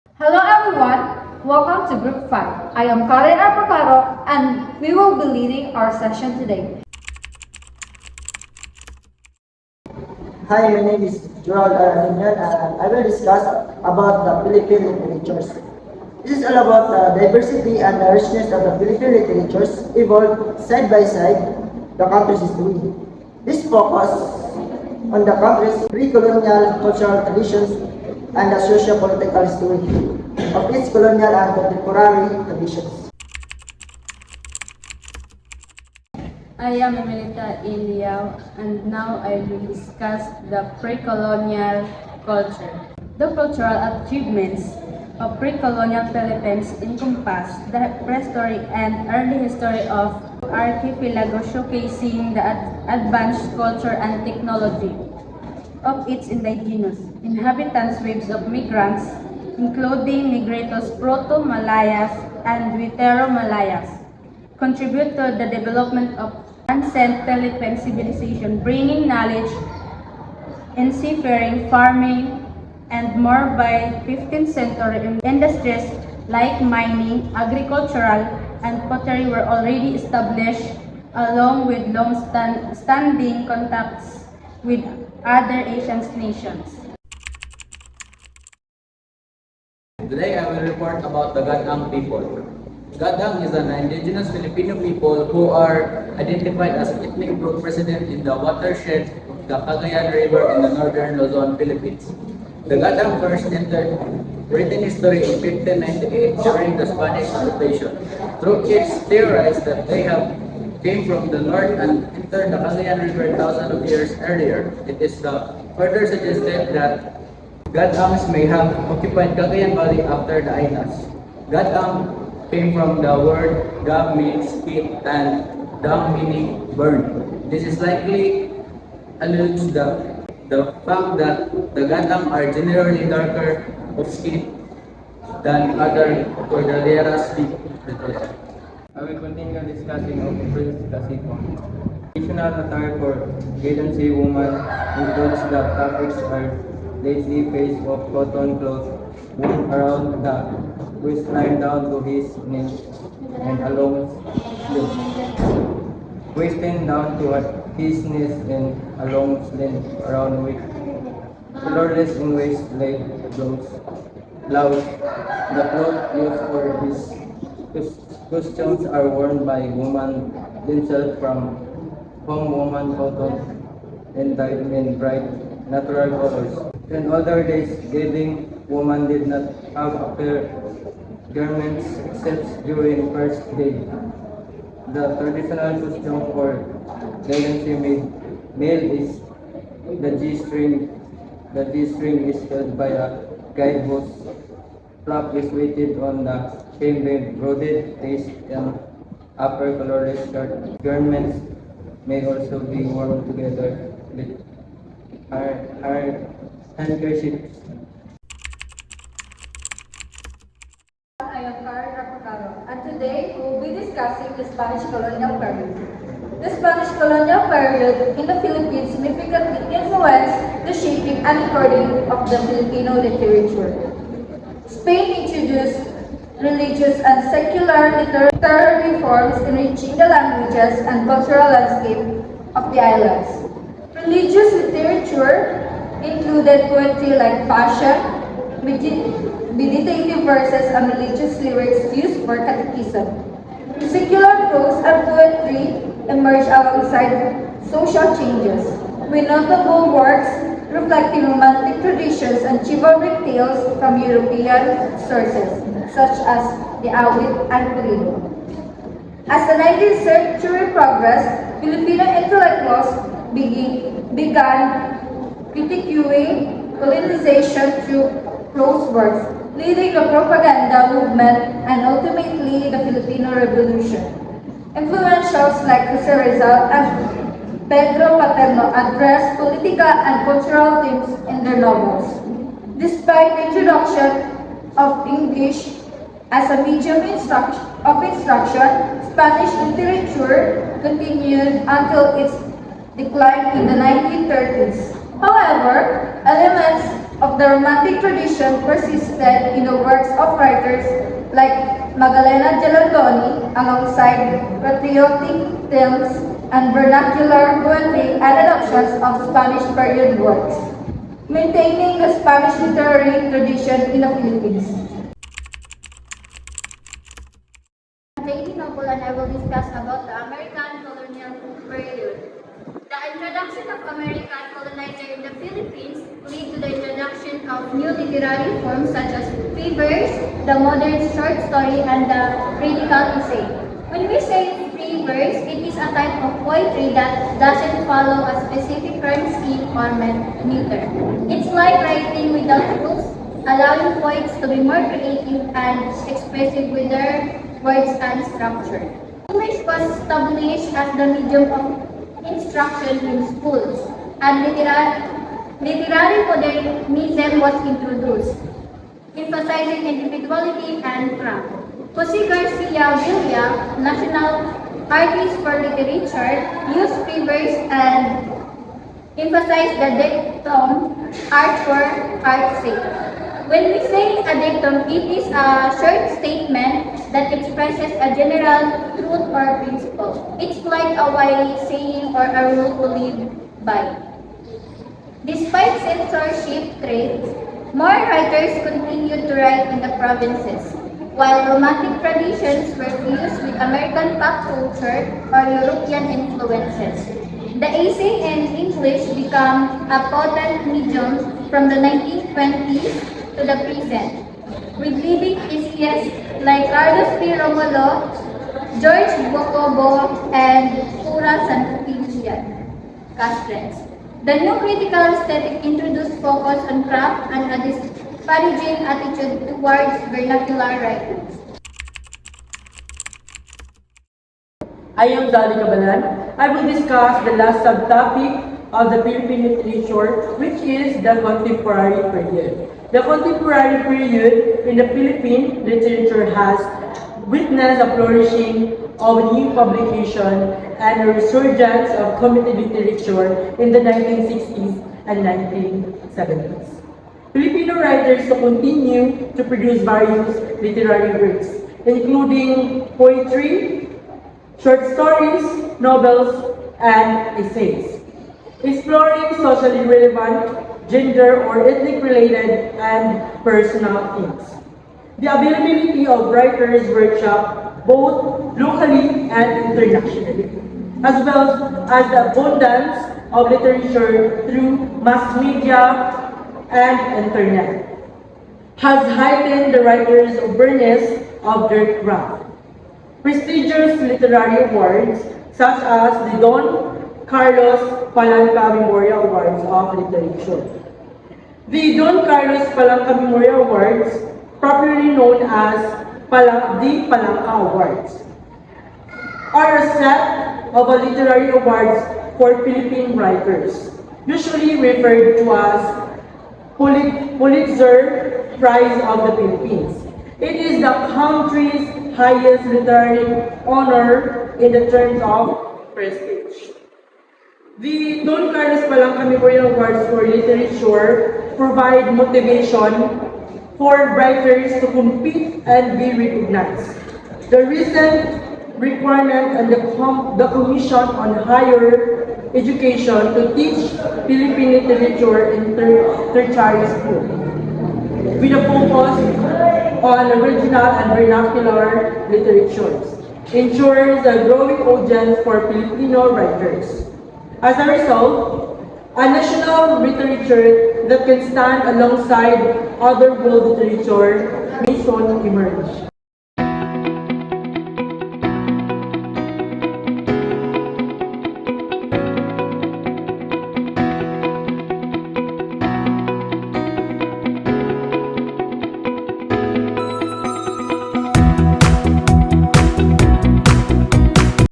Hello everyone, welcome to Group 5. I am Karen Apocaro and we will be leading our session today. Hi, my name is Gerald Aranian and I will discuss about the Philippine literatures. This is all about the diversity and the richness of the Philippine literatures evolved side by side the country's history. This focus on the country's pre-colonial cultural traditions and the socio-political history of its colonial and contemporary traditions. I am Emelita Iliao and now I will discuss the pre-colonial culture. The cultural achievements of pre-colonial Philippines encompass the prehistory and early history of archipelago, showcasing the advanced culture and technology of its indigenous inhabitants. Waves of migrants, including Negritos, Proto-Malayas, and Duitero-Malayas, contribute to the development of ancient Philippine civilization, bringing knowledge in seafaring, farming, and more. By 15th century. Industries like mining, agricultural, and pottery were already established, along with long-standing contacts with other Asian nations. Today I will report about the Gadang people. Gadang is an indigenous Filipino people who are identified as ethnic group resident in the watershed of the Cagayan River in the northern Luzon, Philippines. The Gadang first entered written history in 1598 during the Spanish occupation. Through it's theorized that they have came from the north and entered the Cagayan River thousands of years earlier. It is further suggested that Gadangs may have occupied Cagayan Valley after the Aynas. Gadang came from the word Ga means heat and Dang meaning burn. This is likely alludes the fact that the Gadang are generally darker of skin than other Cordilleras people. I will continue discussing of Prince Casipo. Traditional attire for Gadansi woman includes the topics are lacy face of cotton cloth worn around the waistline down to his knees and a long sleeve. Waistline down to his knees and a long sleeve around with colorless in waist leg blouse. The cloth used for his costumes are worn by women themselves from home woman cotton and dyed in bright natural colors. In older days, giving women did not have a pair garments except during first day. The traditional costume for Galancy male is the G-string. The G-string is held by a guide whose flap is weighted on the same with broaded waist and upper colorless skirt. Garments may also be worn together with handkerchiefs. I am Karen Apocaro and today we will be discussing the Spanish colonial period. The Spanish colonial period in the Philippines significantly influenced the shaping and recording of the Filipino literature. Spain introduced religious and secular literary forms, enriching the languages and cultural landscape of the islands. Religious literature included poetry like passion, meditative verses, and religious lyrics used for catechism. Secular prose and poetry emerged alongside social changes, with notable works reflecting romantic traditions and chivalric tales from European sources, such as the Awit and Pulido. As the 19th century progressed, Filipino intellectuals began critiquing colonization through prose works, leading the propaganda movement and ultimately the Filipino Revolution. Influentials like Jose Rizal and Pedro Paterno addressed political and cultural themes in their novels. Despite the introduction of English as a medium of instruction, Spanish literature continued until its decline in the 1930s. However, elements of the Romantic tradition persisted in the works of writers like Magalena Gelandoni alongside patriotic themes and vernacular poetry and adoptions of Spanish period works, maintaining the Spanish literary tradition in the Philippines. JD Noble and I will discuss about the American colonial period. The introduction of American colonizer in the Philippines led to the introduction of new literary forms such as free verse, the modern short story, and the critical essay. When we say free verse, it is a type of poetry that doesn't follow a specific rhyme scheme or meter. It's like writing without rules, allowing poets to be more creative and expressive with their words and structure. English was established as the medium of instruction in schools, and literary modernism was introduced, emphasizing individuality and craft. Jose Garcia Villa, national artist for literature, used free verse and emphasized the dictum, art for art's sake. When we say a dictum, it is a short statement that expresses a general truth or principle. It's like a wise saying or a rule to live by. Despite censorship threats, more writers continued to write in the provinces, while Romantic traditions were fused with American pop culture or European influences. The essay in English became a potent medium from the 1920s to the present, with leading essayists like Carlos P. Romulo, George Bocobo, and Pura Santillán Castres. The new critical aesthetic introduced focus on craft and a disparaging attitude towards vernacular writings. I am Zali Cabalan. I will discuss the last subtopic of the Philippine literature, which is the contemporary period. The contemporary period in the Philippine literature has witnessed a flourishing of new publication and a resurgence of community literature in the 1960s and 1970s. Filipino writers continue to produce various literary works, including poetry, short stories, novels, and essays, exploring socially relevant, gender or ethnic-related, and personal themes. The availability of writers' workshop both locally and internationally, as well as the abundance of literature through mass media and internet, has heightened the writers' awareness of their craft. Prestigious literary awards such as the Don Carlos Palanca Memorial Awards of Literature. The Don Carlos Palanca Memorial Awards, popularly known as the Palanca Awards, are a set of literary awards for Philippine writers, usually referred to as Pulitzer Prize of the Philippines. It is the country's highest literary honor in the terms of prestige. The Don Carlos Palanca Memorial Awards for Literature provide motivation for writers to compete and be recognized. The recent requirement and the Commission on Higher Education to teach Philippine literature in tertiary school, with a focus on original and vernacular literatures, ensures a growing audience for Filipino writers. As a result, a national literature that can stand alongside other world literature may soon emerge.